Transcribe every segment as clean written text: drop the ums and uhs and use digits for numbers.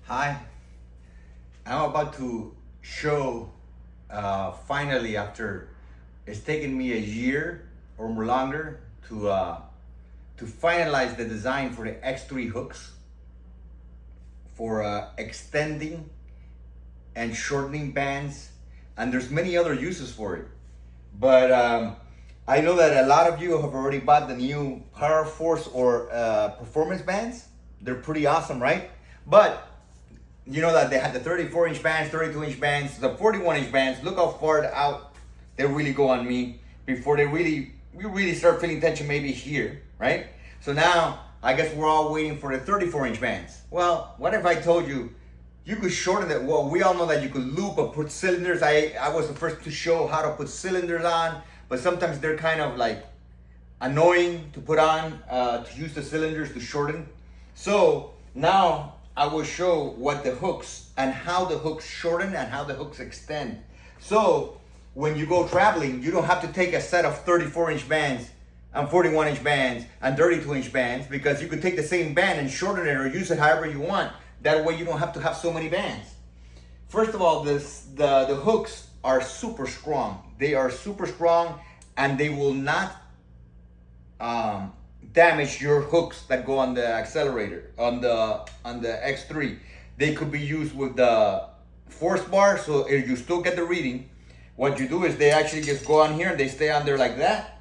Hi, I'm about to show, finally, after it's taken me a year or more longer to finalize the design for the X3 hooks for extending and shortening bands, and there's many other uses for it. But I know that a lot of you have already bought the new Power Force or performance bands. They're pretty awesome, right? But you know that they had the 34-inch bands, 32-inch bands, the 41-inch bands. Look how far out they really go on me before we really start feeling tension maybe here, right? So now I guess we're all waiting for the 34-inch bands. Well, what if I told you you could shorten it? Well, we all know that you could loop or put cylinders. I was the first to show how to put cylinders on, but sometimes they're kind of like annoying to put on, to use the cylinders to shorten. So now I will show what the hooks and how the hooks shorten and how the hooks extend. So when you go traveling, you don't have to take a set of 34-inch bands and 41-inch bands and 32-inch bands, because you could take the same band and shorten it or use it however you want. That way you don't have to have so many bands. First of all, the hooks are super strong. They are super strong, and they will not damage your hooks that go on the accelerator on the X3. They could be used with the force bar, so if you still get the reading, what you do is they actually just go on here and they stay on there like that.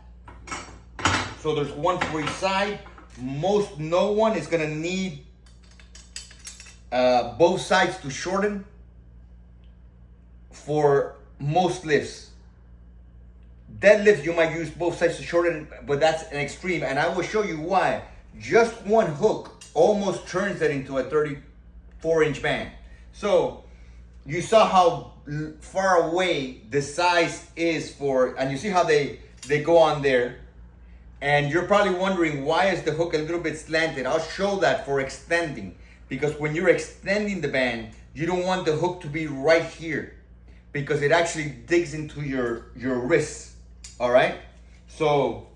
So there's one for each side. No one is gonna need both sides to shorten for most lifts. Deadlift, you might use both sides to shorten, but that's an extreme, and I will show you why. Just one hook almost turns it into a 34-inch band. So you saw how far away the size is for, and you see how they go on there, and you're probably wondering, why is the hook a little bit slanted? I'll show that for extending, because when you're extending the band, you don't want the hook to be right here, because it actually digs into your wrists. All right, so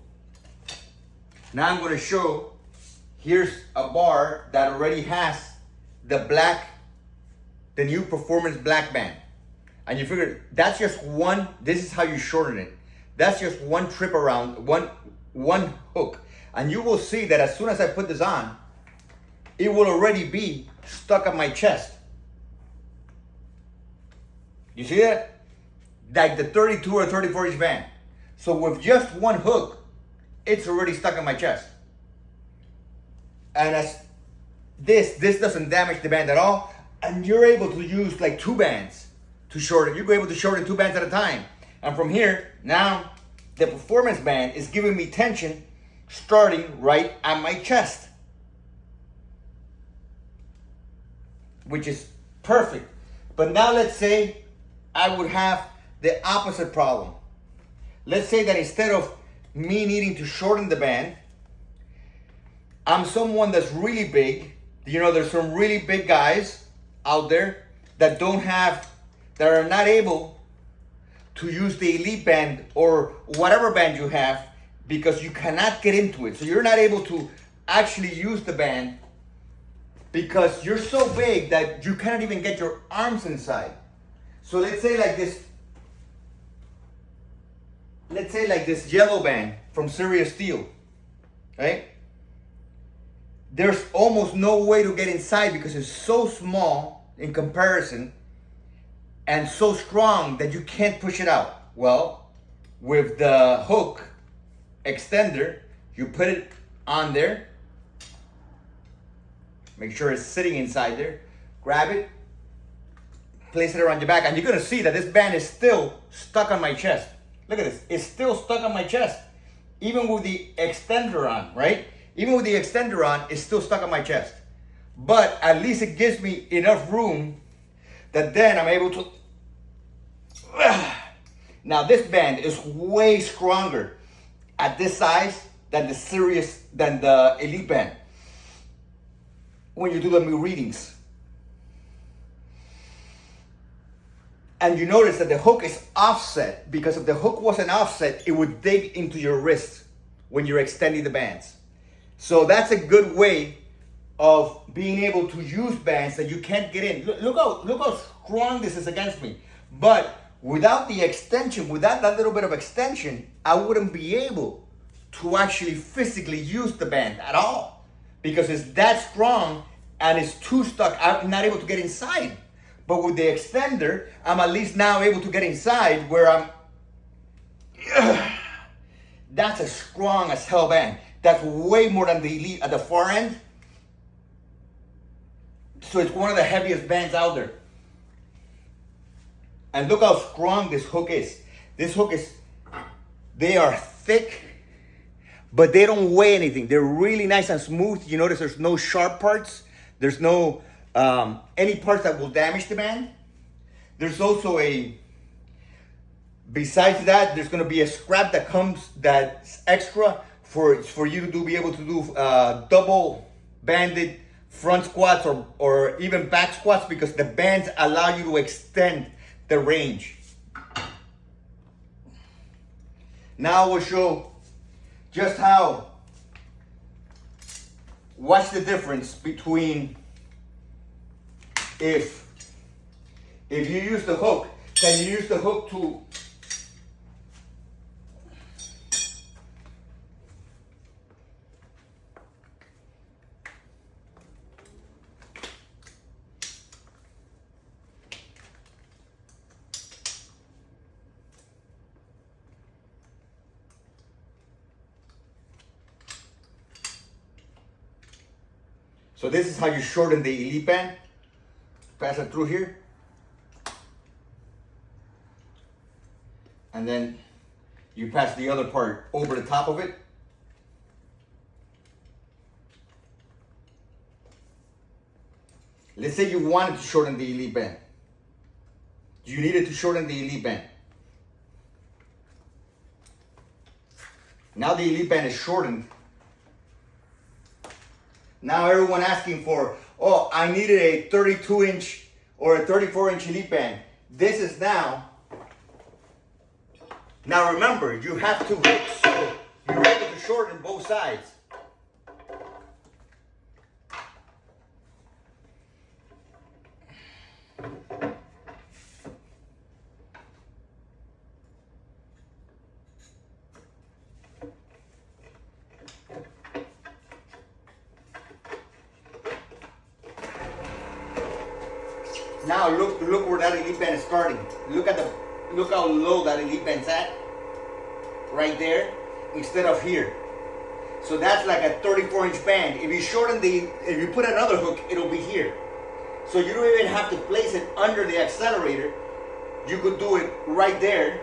now I'm going to show, here's a bar that already has the new performance black band. And you figure that's just one, this is how you shorten it. That's just one trip around, one hook. And you will see that as soon as I put this on, it will already be stuck on my chest. You see that? Like the 32 or 34-inch band. So with just one hook, it's already stuck in my chest. And as this doesn't damage the band at all, and you're able to use like two bands to shorten. You're able to shorten two bands at a time. And from here, now the performance band is giving me tension starting right at my chest, which is perfect. But now let's say I would have the opposite problem. Let's say that instead of me needing to shorten the band, I'm someone that's really big. You know, there's some really big guys out there that are not able to use the elite band or whatever band you have, because you cannot get into it. So you're not able to actually use the band because you're so big that you cannot even get your arms inside. So let's say like this yellow band from Serious Steel, right? There's almost no way to get inside because it's so small in comparison and so strong that you can't push it out. Well, with the hook extender, you put it on there, make sure it's sitting inside there, grab it, place it around your back, and you're gonna see that this band is still stuck on my chest. Look at this, it's still stuck on my chest. Even with the extender on, right? Even with the extender on, it's still stuck on my chest. But at least it gives me enough room that then I'm able to... Now this band is way stronger at this size than the elite band when you do the readings. And you notice that the hook is offset, because if the hook wasn't offset, it would dig into your wrist when you're extending the bands. So that's a good way of being able to use bands that you can't get in. Look how strong this is against me. But without the extension, without that little bit of extension, I wouldn't be able to actually physically use the band at all, because it's that strong and it's too stuck. I'm not able to get inside. But with the extender, I'm at least now able to get inside where I'm. That's a strong as hell band. That's way more than the Elite at the far end. So it's one of the heaviest bands out there. And look how strong this hook is. This hook is, they are thick, but they don't weigh anything. They're really nice and smooth. You notice there's no sharp parts. There's no any parts that will damage the band. There's also besides that, there's gonna be a strap that comes that's extra for you to be able to do double banded front squats or even back squats, because the bands allow you to extend the range. Now we'll show just how, what's the difference between if you use the hook, can you use the hook to so this is how you shorten the Elite band. Pass it through here. And then you pass the other part over the top of it. Let's say you wanted to shorten the Elite band. You needed to shorten the Elite band. Now the Elite band is shortened. Now everyone asking for, oh, I needed a 32-inch or a 34-inch Elite band. This is now remember, you have two hooks, so you're able to shorten both sides. Now look where that Elite band is starting. Look how low that Elite band's at. Right there, instead of here. So that's like a 34-inch band. If you put another hook, it'll be here. So you don't even have to place it under the accelerator. You could do it right there.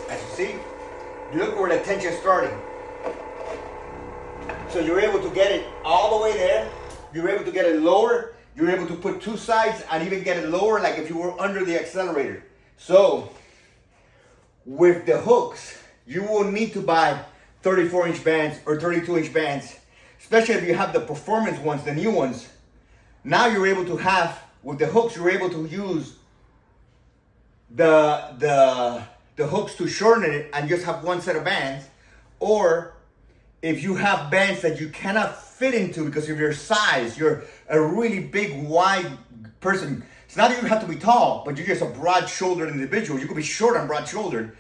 As you see, look where the tension's starting. So you're able to get it all the way there. You're able to get it lower. You're able to put two sides and even get it lower, like if you were under the accelerator. So with the hooks, you will need to buy 34-inch bands or 32-inch bands, especially if you have the performance ones, the new ones. Now you're able to have, with the hooks, you're able to use the hooks to shorten it and just have one set of bands. Or if you have bands that you cannot fit into because of your size, you're a really big, wide person. It's not that you have to be tall, but you're just a broad-shouldered individual. You could be short and broad-shouldered.